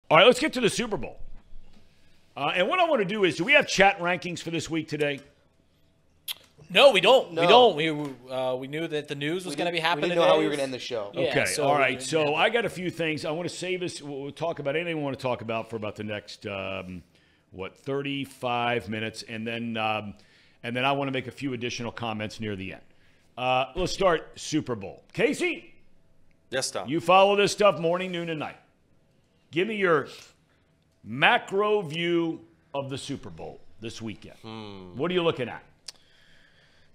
All right, let's get to the Super Bowl. And what I want to do is, do we have chat rankings for this week today? No, we don't. No. We don't. We knew that the news was going to be happening. We didn't know how we were going to end the show. Yeah, Okay, so all right. So I got a few things. I want to save this. We'll talk about anything we want to talk about for about the next, 35 minutes. And then I want to make a few additional comments near the end. Let's start Super Bowl. Casey? Yes, Tom. You follow this stuff morning, noon, and night. Give me your macro view of the Super Bowl this weekend. What are you looking at?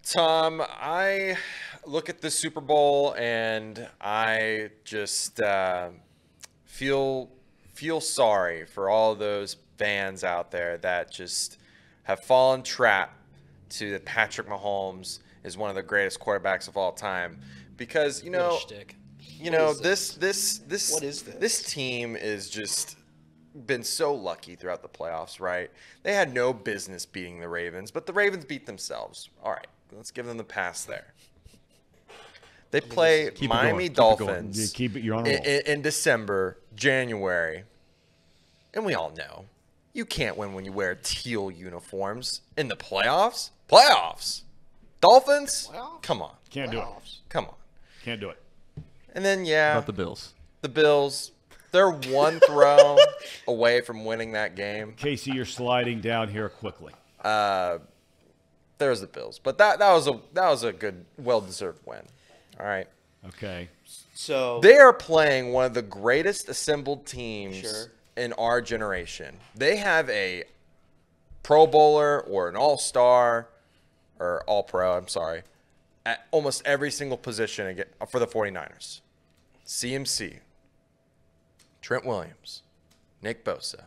Tom, I look at the Super Bowl and I just feel sorry for all those fans out there that just have fallen trap to that Patrick Mahomes is one of the greatest quarterbacks of all time. Because, What a shtick. this team is just been so lucky throughout the playoffs, right? They had no business beating the Ravens, but the Ravens beat themselves. All right, let's give them the pass there. They play Miami Dolphins You're on a roll. in December, January, and we all know you can't win when you wear teal uniforms in the playoffs. Dolphins? Playoffs? Come on. Can't do it. Come on. Can't do it. And then, About the Bills. the Bills, they're one throw away from winning that game. Casey, you're sliding down here quickly. There's the Bills, but that was a good, well-deserved win. All right, Okay. So they are playing one of the greatest assembled teams Sure. in our generation. They have a Pro Bowler or an All-Star or All-Pro. I'm sorry, at almost every single position for the 49ers. CMC, Trent Williams, Nick Bosa,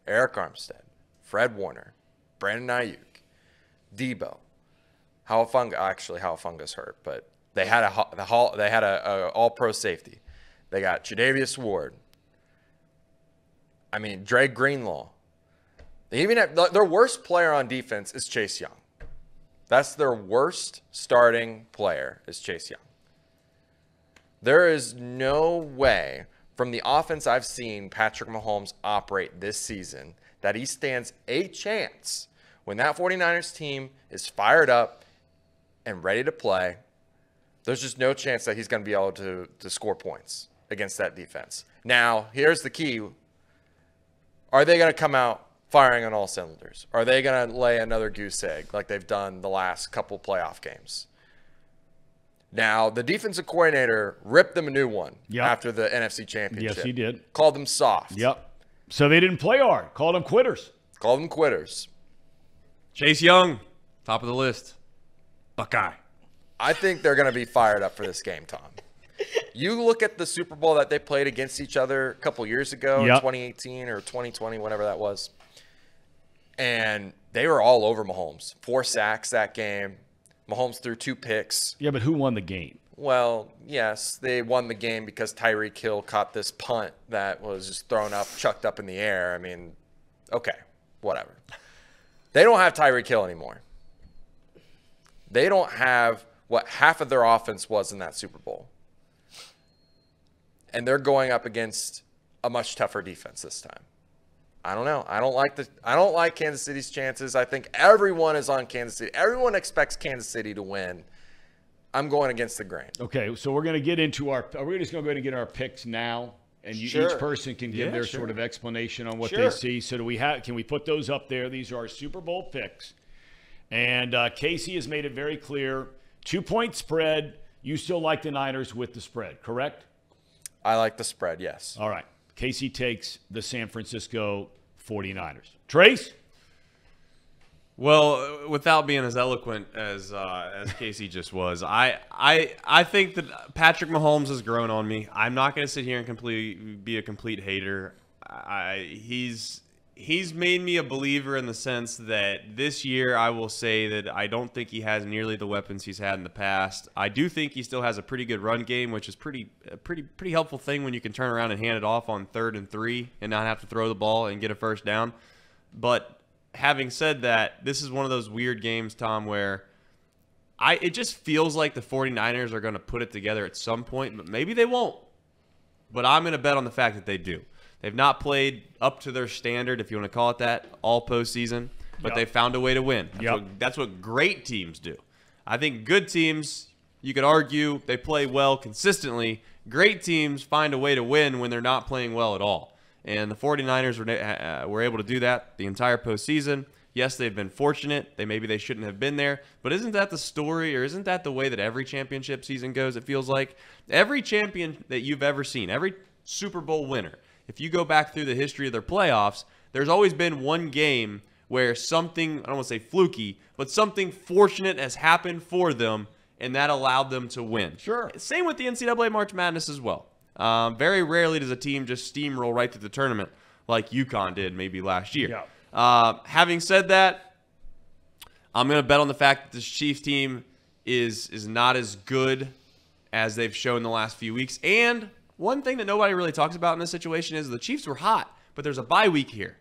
Eric Armstead, Fred Warner, Brandon Ayuk, Debo. Halafunga's hurt, but they had a All-Pro safety. They got Tre'Davious Ward. I mean, Dre Greenlaw. They even have their worst player on defense is Chase Young. That's their worst starting player is Chase Young. There is no way from the offense I've seen Patrick Mahomes operate this season that he stands a chance when that 49ers team is fired up and ready to play. There's just no chance that he's going to be able to score points against that defense. Now, here's the key. Are they going to come out firing on all cylinders? Are they going to lay another goose egg like they've done the last couple playoff games? Now, the defensive coordinator ripped them a new one after the NFC Championship. Yes, he did. Called them soft. Yep. So they didn't play hard. Called them quitters. Called them quitters. Chase Young, top of the list. Buckeye. I think they're going to be fired up for this game, Tom. You look at the Super Bowl that they played against each other a couple years ago in 2018 or 2020, whatever that was. And they were all over Mahomes. 4 sacks that game. Mahomes threw 2 picks. Yeah, but who won the game? Well, yes, they won the game because Tyreek Hill caught this punt that was just thrown up, chucked up in the air. I mean, okay, whatever. They don't have Tyreek Hill anymore. They don't have what half of their offense was in that Super Bowl. And they're going up against a much tougher defense this time. I don't know. I don't like Kansas City's chances. I think everyone is on Kansas City. Everyone expects Kansas City to win. I'm going against the grain. Okay, so we're going to get into are we just going to go ahead and get our picks now? And each person can give their sort of explanation on what they see. So can we put those up there? These are our Super Bowl picks. And Casey has made it very clear. 2-point spread. You still like the Niners with the spread, correct? I like the spread, yes. All right. Casey takes the San Francisco 49ers. Trace? Well, without being as eloquent as Casey just was, I think that Patrick Mahomes has grown on me. I'm not going to sit here and be a complete hater. He's made me a believer in the sense that this year I will say that I don't think he has nearly the weapons he's had in the past. I do think he still has a pretty good run game, which is a pretty helpful thing when you can turn around and hand it off on 3rd and 3 and not have to throw the ball and get a first down. But having said that, this is one of those weird games, Tom, where it just feels like the 49ers are going to put it together at some point, but maybe they won't. But I'm going to bet on the fact that they do. They've not played up to their standard, if you want to call it that, all postseason, but they found a way to win. That's what great teams do. I think good teams, you could argue, they play well consistently. Great teams find a way to win when they're not playing well at all. And the 49ers were able to do that the entire postseason. Yes, they've been fortunate. Maybe they shouldn't have been there. But isn't that the story, or isn't that the way that every championship season goes? It feels like every champion that you've ever seen, every Super Bowl winner, if you go back through the history of their playoffs, there's always been one game where something, I don't want to say fluky, but something fortunate has happened for them, and that allowed them to win. Sure. Same with the NCAA March Madness as well. Very rarely does a team just steamroll right through the tournament like UConn did maybe last year. Having said that, I'm going to bet on the fact that this Chiefs team is not as good as they've shown the last few weeks. And one thing that nobody really talks about in this situation is the Chiefs were hot, but there's a bye week here.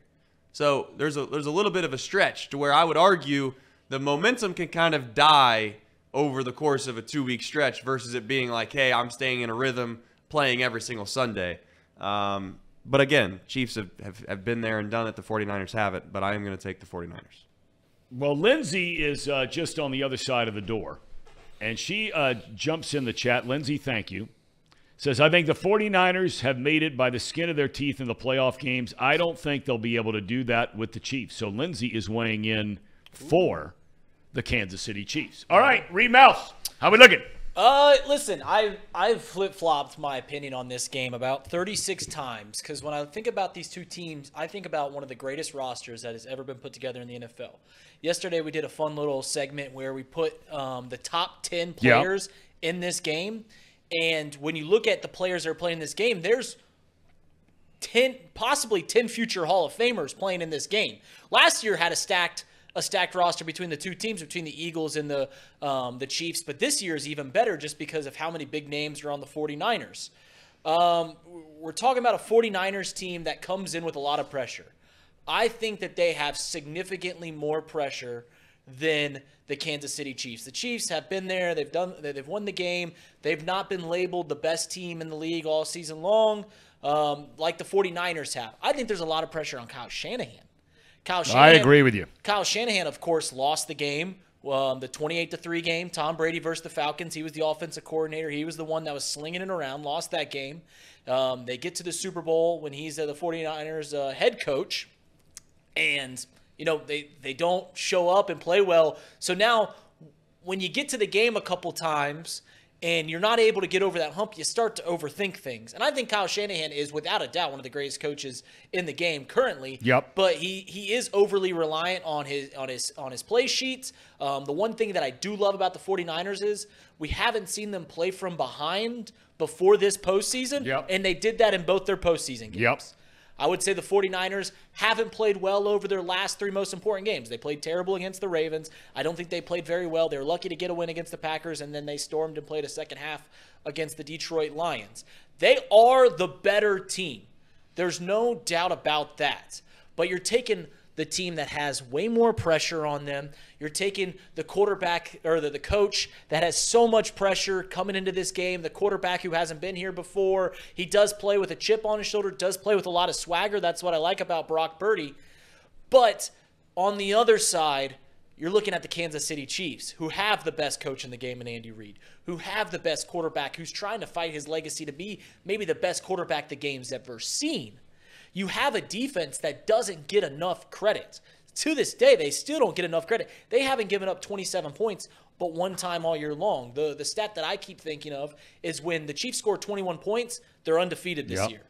So there's a little bit of a stretch to where I would argue the momentum can kind of die over the course of a 2-week stretch versus it being like, hey, I'm staying in a rhythm, playing every single Sunday. But again, Chiefs have been there and done it. The 49ers haven't, but I am going to take the 49ers. Well, Lindsay is just on the other side of the door, and she jumps in the chat. Lindsay, thank you. Says, I think the 49ers have made it by the skin of their teeth in the playoff games. I don't think they'll be able to do that with the Chiefs. So Lindsay is weighing in for the Kansas City Chiefs. All right, Reed Mouse, how we looking? Listen, I've flip-flopped my opinion on this game about 36 times because when I think about these two teams, I think about one of the greatest rosters that has ever been put together in the NFL. Yesterday, we did a fun little segment where we put the top 10 players in this game. And when you look at the players that are playing this game, there's possibly 10 future Hall of Famers playing in this game. Last year had a stacked roster between the two teams, between the Eagles and the Chiefs. But this year is even better just because of how many big names are on the 49ers. We're talking about a 49ers team that comes in with a lot of pressure. I think that they have significantly more pressure than the Kansas City Chiefs. The Chiefs have been there. They've won the game. They've not been labeled the best team in the league all season long like the 49ers have. I think there's a lot of pressure on Kyle Shanahan. I agree with you. Kyle Shanahan, of course, lost the game, the 28-3 game. Tom Brady versus the Falcons. He was the offensive coordinator. He was the one that was slinging it around, lost that game. They get to the Super Bowl when he's the 49ers head coach, and they don't show up and play well. So now when you get to the game a couple times and you're not able to get over that hump, you start to overthink things. And I think Kyle Shanahan is without a doubt one of the greatest coaches in the game currently. Yep. But he is overly reliant on his play sheets. The one thing that I do love about the 49ers is we haven't seen them play from behind before this postseason. Yep. And they did that in both their postseason games. Yep. I would say the 49ers haven't played well over their last 3 most important games. They played terrible against the Ravens. I don't think they played very well. They were lucky to get a win against the Packers, and then they stormed and played a second half against the Detroit Lions. They are the better team. There's no doubt about that. But you're taking the team that has way more pressure on them. You're taking the quarterback or the coach that has so much pressure coming into this game, the quarterback who hasn't been here before. He does play with a chip on his shoulder, does play with a lot of swagger. That's what I like about Brock Purdy. But on the other side, you're looking at the Kansas City Chiefs, who have the best coach in the game in Andy Reid, who have the best quarterback, who's trying to fight his legacy to be maybe the best quarterback the game's ever seen. You have a defense that doesn't get enough credit. To this day, they still don't get enough credit. They haven't given up 27 points but one time all year long. The stat that I keep thinking of is when the Chiefs score 21 points, they're undefeated this year.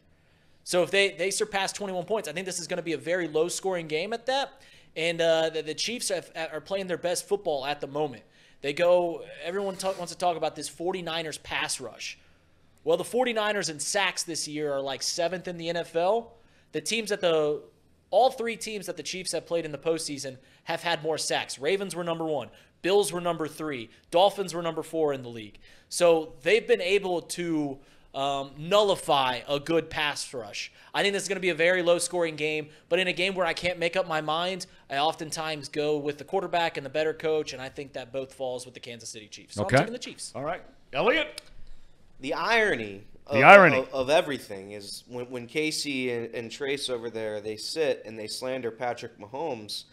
So if they surpass 21 points, I think this is going to be a very low-scoring game at that. And the Chiefs are playing their best football at the moment. Everyone wants to talk about this 49ers pass rush. Well, the 49ers in sacks this year are like 7th in the NFL. All 3 teams that the Chiefs have played in the postseason have had more sacks. Ravens were number 1. Bills were number 3. Dolphins were number 4 in the league. So they've been able to nullify a good pass rush. I think this is going to be a very low-scoring game, but in a game where I can't make up my mind, I oftentimes go with the quarterback and the better coach, and I think that both falls with the Kansas City Chiefs. So I'm taking the Chiefs. All right. Elliot? The irony The irony of everything is when Casey and Trace over there, they sit and they slander Patrick Mahomes,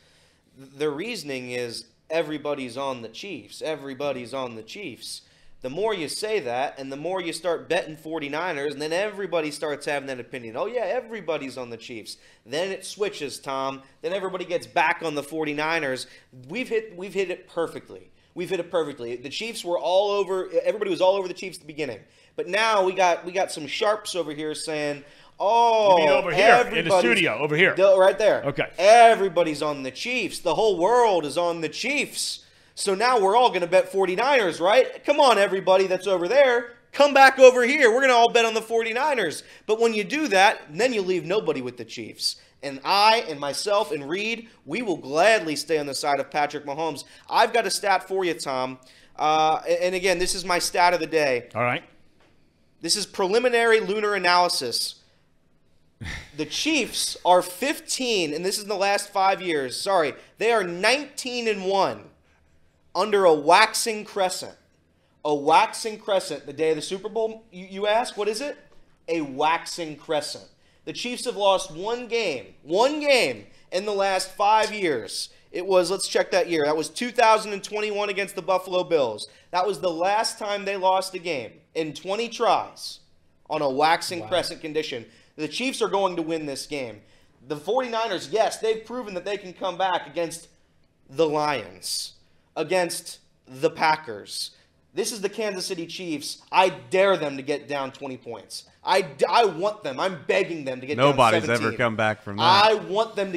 their reasoning is everybody's on the Chiefs. Everybody's on the Chiefs. The more you say that and the more you start betting 49ers, and then everybody starts having that opinion. Oh, yeah, everybody's on the Chiefs. Then it switches, Tom. Then everybody gets back on the 49ers. We've hit it perfectly. We've hit it perfectly. The Chiefs were all over. Everybody was all over the Chiefs at the beginning. But now we got some sharps over here saying, "Oh, you mean over here in the studio, over here, right there." Okay, everybody's on the Chiefs. The whole world is on the Chiefs. So now we're all going to bet 49ers, right? Come on, everybody that's over there, come back over here. We're going to all bet on the 49ers. But when you do that, then you leave nobody with the Chiefs. And I and myself and Reed, we will gladly stay on the side of Patrick Mahomes. I've got a stat for you, Tom. And again, this is my stat of the day. All right. This is preliminary lunar analysis. The Chiefs are 15, and this is in the last 5 years. Sorry, they are 19-1 under a waxing crescent. A waxing crescent. The day of the Super Bowl, you ask, what is it? A waxing crescent. The Chiefs have lost one game in the last 5 years. It was, let's check that year. That was 2021 against the Buffalo Bills. That was the last time they lost a game in 20 tries on a waxing crescent condition. The Chiefs are going to win this game. The 49ers, yes, they've proven that they can come back against the Lions, against the Packers. This is the Kansas City Chiefs. I dare them to get down 20 points. I want them. I'm begging them to get down 17. Nobody's ever come back from that. I want them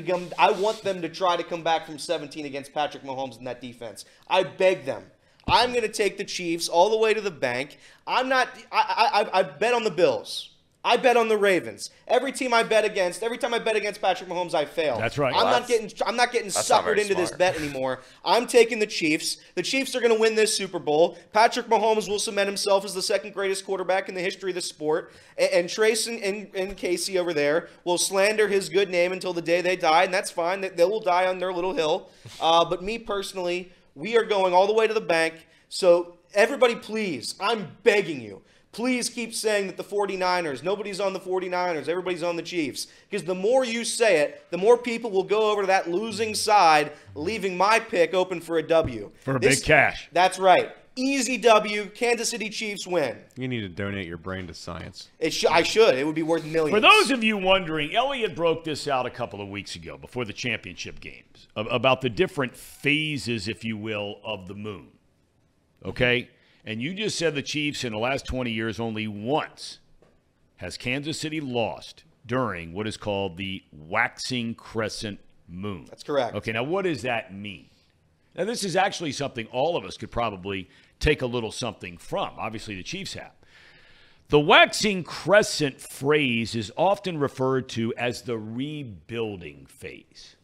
to try to come back from 17 against Patrick Mahomes in that defense. I beg them. I'm going to take the Chiefs all the way to the bank. I bet on the Bills. I bet on the Ravens. Every time I bet against Patrick Mahomes, I fail. That's right. I'm not getting suckered into this bet anymore. I'm taking the Chiefs. The Chiefs are going to win this Super Bowl. Patrick Mahomes will cement himself as the second greatest quarterback in the history of the sport. And Trace and Casey over there will slander his good name until the day they die, and that's fine. They will die on their little hill. But me personally, we are going all the way to the bank. So everybody, please, I'm begging you, please keep saying that the 49ers, nobody's on the 49ers, everybody's on the Chiefs. Because the more you say it, the more people will go over to that losing side, leaving my pick open for a W. For big cash. That's right. Easy W. Kansas City Chiefs win. You need to donate your brain to science. I should. It would be worth millions. For those of you wondering, Elliot broke this out a couple of weeks ago before the championship games about the different phases, if you will, of the moon. Okay? And you just said the Chiefs in the last 20 years only once has Kansas City lost during what is called the waxing crescent moon. That's correct. Okay, now what does that mean? Now this is actually something all of us could probably take a little something from. Obviously the Chiefs have. The waxing crescent phrase is often referred to as the rebuilding phase.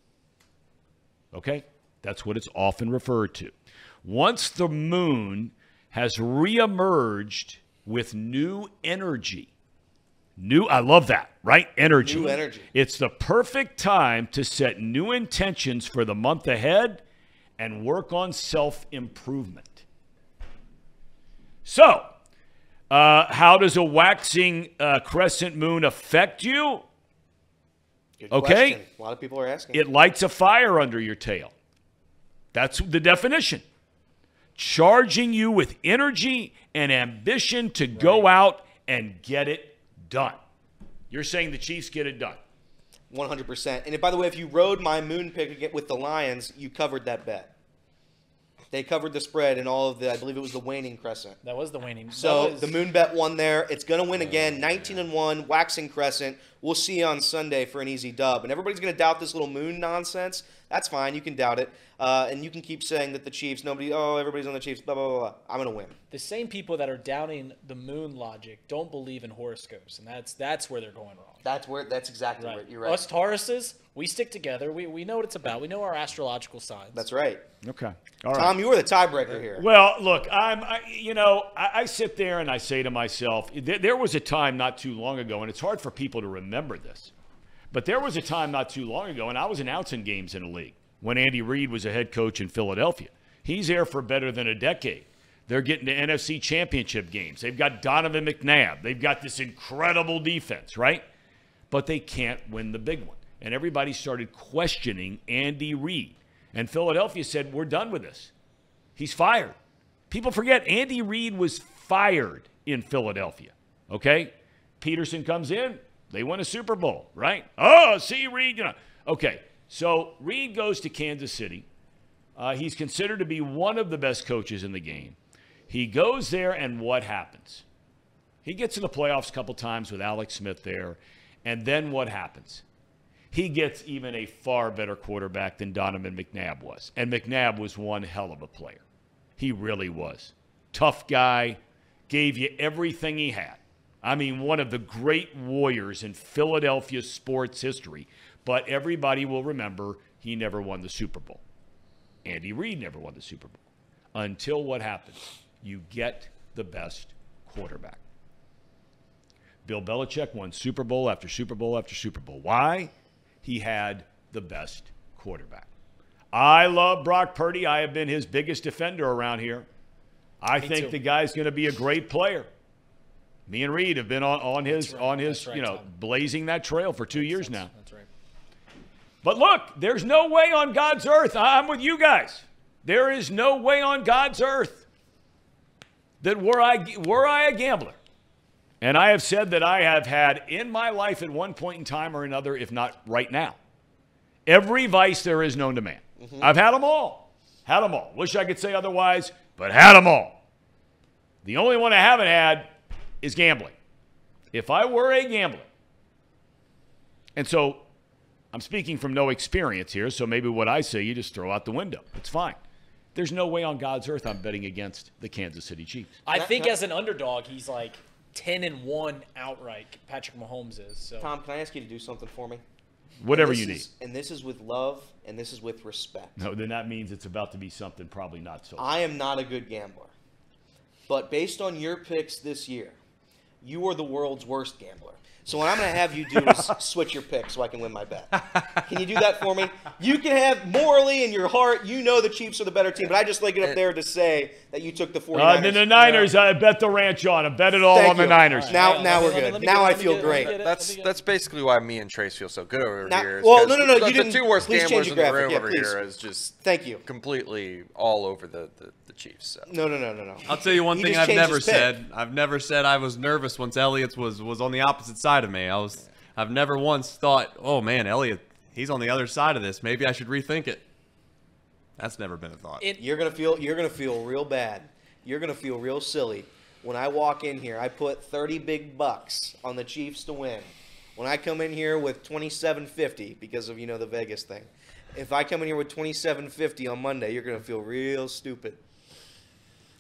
Okay? That's what it's often referred to. Once the moon has reemerged with new energy. I love that, right? Energy. New energy. It's the perfect time to set new intentions for the month ahead and work on self-improvement. So, how does a waxing crescent moon affect you? Good okay. question. A lot of people are asking. It lights a fire under your tail. That's the definition. Charging you with energy and ambition to go out and get it done. You're saying the Chiefs get it done. 100%. And by the way, if you rode my moon pick with the Lions, you covered that bet. They covered the spread in all of I believe it was the waning crescent. That was the waning. So the moon bet won there. It's going to win again. 19-1, waxing crescent. We'll see you on Sunday for an easy dub. And everybody's going to doubt this little moon nonsense. That's fine. You can doubt it. And you can keep saying that the Chiefs, everybody's on the Chiefs, blah, blah, blah, blah. I'm going to win. The same people that are doubting the moon logic don't believe in horoscopes, and that's where they're going wrong. That's exactly right. Where you're right. Us Tauruses, we stick together. We know what it's about. We know our astrological signs. That's right. Okay. All right. Tom, you were the tiebreaker here. Well, look, I sit there and I say to myself, there was a time not too long ago, and it's hard for people to remember this, but there was a time not too long ago, and I was announcing games in the league when Andy Reid was a head coach in Philadelphia. He's there for better than a decade. They're getting to NFC championship games. They've got Donovan McNabb. They've got this incredible defense, right? But they can't win the big one. And everybody started questioning Andy Reid. And Philadelphia said, we're done with this. He's fired. People forget Andy Reid was fired in Philadelphia, okay? Peterson comes in. They win a Super Bowl, right? Oh, see, Reid. Okay, so Reid goes to Kansas City. He's considered to be one of the best coaches in the game. He goes there, and what happens? He gets in the playoffs a couple times with Alex Smith there, and then what happens? He gets even a far better quarterback than Donovan McNabb was. And McNabb was one hell of a player. He really was. Tough guy, gave you everything he had. I mean, one of the great warriors in Philadelphia sports history. But everybody will remember he never won the Super Bowl. Andy Reid never won the Super Bowl. Until what happens? You get the best quarterback. Bill Belichick won Super Bowl after Super Bowl after Super Bowl. Why? He had the best quarterback. I love Brock Purdy. I have been his biggest defender around here. I think the guy's going to be a great player. Me and Reid have been on his, blazing that trail for 2 years now. That's right. But look, there's no way on God's earth. I'm with you guys. There is no way on God's earth that were I a gambler. And I have said that I have had in my life at one point in time or another, if not right now, every vice there is known to man. Mm-hmm. I've had them all. Had them all. Wish I could say otherwise, but had them all. The only one I haven't had is gambling. If I were a gambler, and so I'm speaking from no experience here, so maybe what I say you just throw out the window. It's fine. There's no way on God's earth I'm betting against the Kansas City Chiefs. I think as an underdog, he's like 10-1 outright. Patrick Mahomes is. So. Tom, can I ask you to do something for me? Whatever you need. And this is with love, and this is with respect. No, then that means it's about to be something probably not so. I am not a good gambler. But based on your picks this year, you are the world's worst gambler. So what I'm going to have you do is switch your pick so I can win my bet. Can you do that for me? You can have morally in your heart, you know the Chiefs are the better team, but I just like it up there to say that you took the 49ers. Then the Niners, I bet the ranch on. I bet it all on the Niners. Right. Now we're good. Now I feel great. That's basically why me and Trace feel so good over here. Well, no. You didn't. The two worst gamblers in the room over here is just completely all over the Chiefs. So. No. I'll tell you one thing I've never said. I've never said I was nervous once Elliott's was on the opposite side of me. I've never once thought, oh man, Elliott, he's on the other side of this. Maybe I should rethink it. That's never been a thought. You're gonna feel real bad. You're gonna feel real silly when I walk in here. I put 30 big bucks on the Chiefs to win. When I come in here with $27.50 because of the Vegas thing. If I come in here with $27.50 on Monday, you're gonna feel real stupid.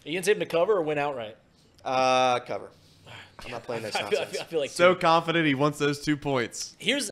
Are you gonna take him to cover or win outright? Cover. I'm not playing that nonsense. I feel like so confident he wants those 2 points. Here's